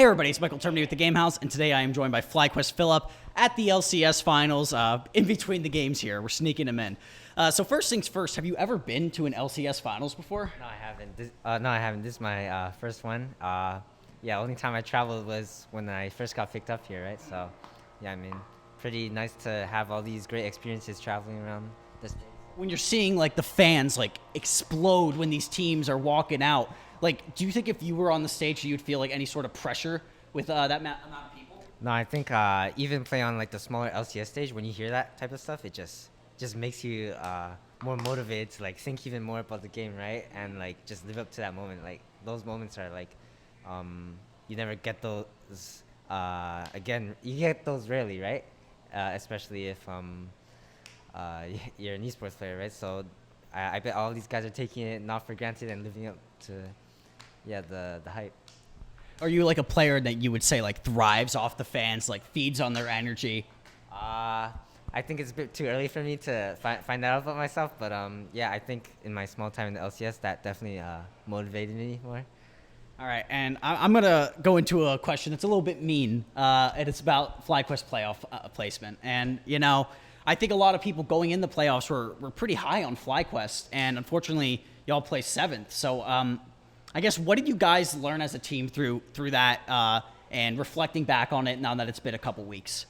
everybody, it's Michael Termini with the Game Haus, and today I am joined by FlyQuest Philip at the LCS Finals, in between the games here. We're sneaking him in. So first things first, have you ever been to an LCS Finals before? No, I haven't. No, I haven't. This is my first one. Yeah, only time I traveled was when I first got picked up here, right? So, yeah, I mean, pretty nice to have all these great experiences traveling around the state. When you're seeing like the fans like explode when these teams are walking out, like, do you think if you were on the stage, you'd feel like any sort of pressure with that amount of people? No, I think even play on like the smaller LCS stage, when you hear that type of stuff, it just makes you more motivated to like think even more about the game, right? And like just live up to that moment. Like those moments are like you never get those again. You get those rarely, right? Especially if you're an esports player, right? So I bet all these guys are taking it not for granted and living up to the hype. Are you like a player that you would say like thrives off the fans, like feeds on their energy? I think it's a bit too early for me to find that out about myself, but yeah, I think in my small time in the LCS, that definitely motivated me more. All right, and I'm going to go into a question that's a little bit mean, and it's about FlyQuest playoff placement. And, you know, I think a lot of people going in the playoffs were pretty high on FlyQuest, and unfortunately, y'all placed 7th. So I guess what did you guys learn as a team through that and reflecting back on it now that it's been a couple weeks?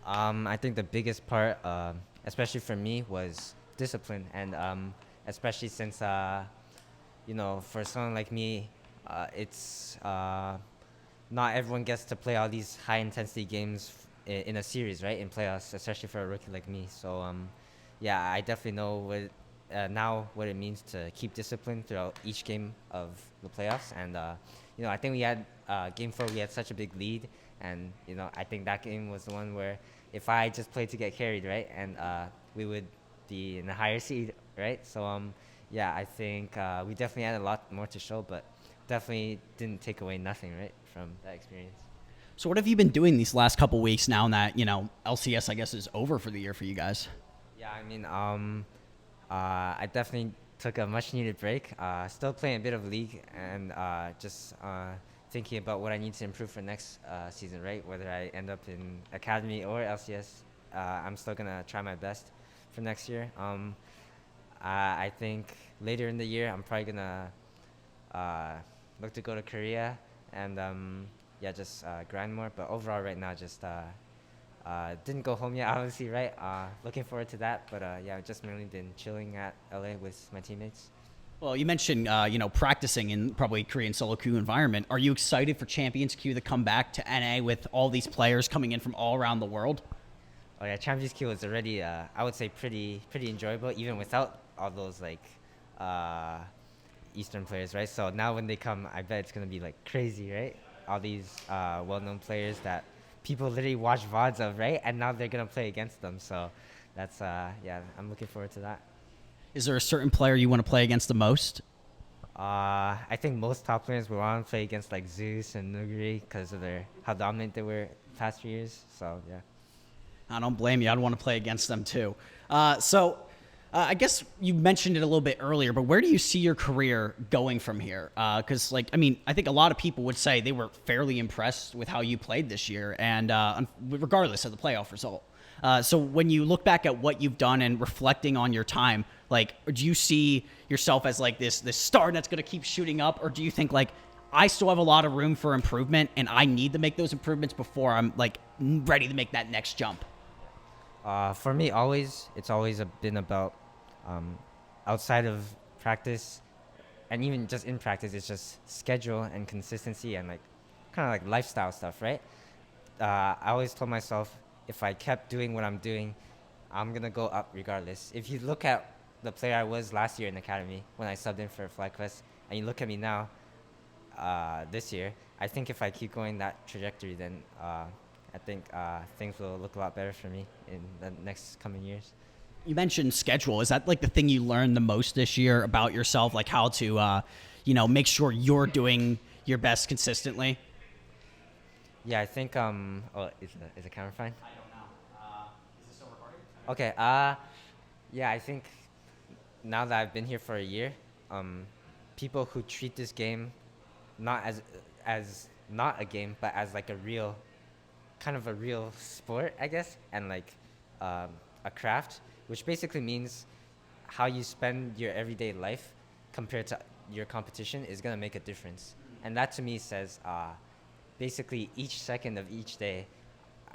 I think the biggest part, especially for me, was discipline, and especially since, for someone like me, it's not everyone gets to play all these high-intensity games in a series, right, in playoffs, especially for a rookie like me. So, yeah, I definitely know now what it means to keep discipline throughout each game of the playoffs. And, I think we had Game 4, we had such a big lead. And, I think that game was the one where if I just played to get carried, right, and we would be in a higher seed, right? So, yeah, I think we definitely had a lot more to show, but definitely didn't take away nothing, right, from that experience. So what have you been doing these last couple weeks now that, LCS, I guess, is over for the year for you guys? Yeah, I mean, I definitely took a much-needed break. Still playing a bit of League and just thinking about what I need to improve for next season, right? Whether I end up in Academy or LCS, I'm still going to try my best for next year. I think later in the year, I'm probably going to look to go to Korea and, just grind more. But overall right now, just didn't go home yet, obviously, right? Looking forward to that. But, I've just mainly been chilling at LA with my teammates. Well, you mentioned, practicing in probably Korean solo queue environment. Are you excited for Champions Queue to come back to NA with all these players coming in from all around the world? Oh yeah, Champions Queue is already, I would say, pretty enjoyable, even without all those like Eastern players, right? So now when they come, I bet it's gonna be like crazy, right? All these well-known players that people literally watch VODs of, right? And now they're gonna play against them. So that's I'm looking forward to that. Is there a certain player you want to play against the most? I think most top players will want to play against like Zeus and Nuguri because of how dominant they were the past few years. So yeah. I don't blame you. I'd want to play against them too. I guess you mentioned it a little bit earlier, but where do you see your career going from here? Because, I think a lot of people would say they were fairly impressed with how you played this year, and regardless of the playoff result. So when you look back at what you've done and reflecting on your time, like, do you see yourself as like this star that's going to keep shooting up, or do you think like I still have a lot of room for improvement and I need to make those improvements before I'm like ready to make that next jump? For me, it's always been about outside of practice, and even just in practice, it's just schedule and consistency and like kind of like lifestyle stuff, right? I always told myself if I kept doing what I'm doing, I'm gonna go up regardless. If you look at the player I was last year in the academy when I subbed in for FlyQuest, and you look at me now, this year, I think if I keep going that trajectory, then I think things will look a lot better for me in the next coming years. You mentioned schedule. Is that like the thing you learned the most this year about yourself, like how to, make sure you're doing your best consistently? Yeah, I think. Is the camera fine? I don't know. Is this still recording? Okay. Yeah, I think now that I've been here for a year, people who treat this game not as not a game, but as like a real, kind of a real sport, I guess, and like a craft, which basically means how you spend your everyday life compared to your competition is gonna make a difference. And that to me says basically each second of each day,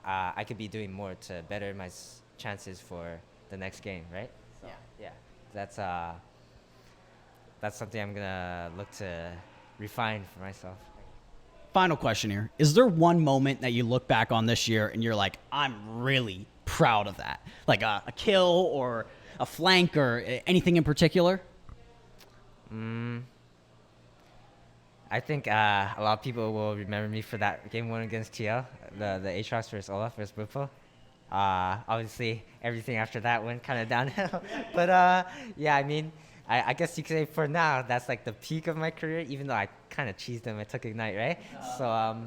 I could be doing more to better my chances for the next game, right? So, yeah, that's something I'm gonna look to refine for myself. Final question here. Is there one moment that you look back on this year and you're like, I'm really proud of that? Like a kill or a flank or anything in particular? I think a lot of people will remember me for that game one against TL, the Aatrox versus Olaf versus Bwipo. Obviously, everything after that went kind of downhill. But yeah, I mean, I guess you could say for now, that's like the peak of my career, even though I kind of cheesed them. I took Ignite, right? So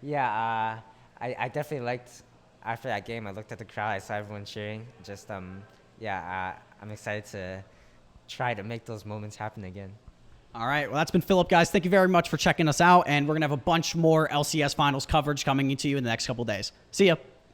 yeah, I definitely liked, after that game, I looked at the crowd, I saw everyone cheering. Just, yeah, I'm excited to try to make those moments happen again. All right. Well, that's been Philip, guys. Thank you very much for checking us out. And we're going to have a bunch more LCS finals coverage coming into you in the next couple days. See ya.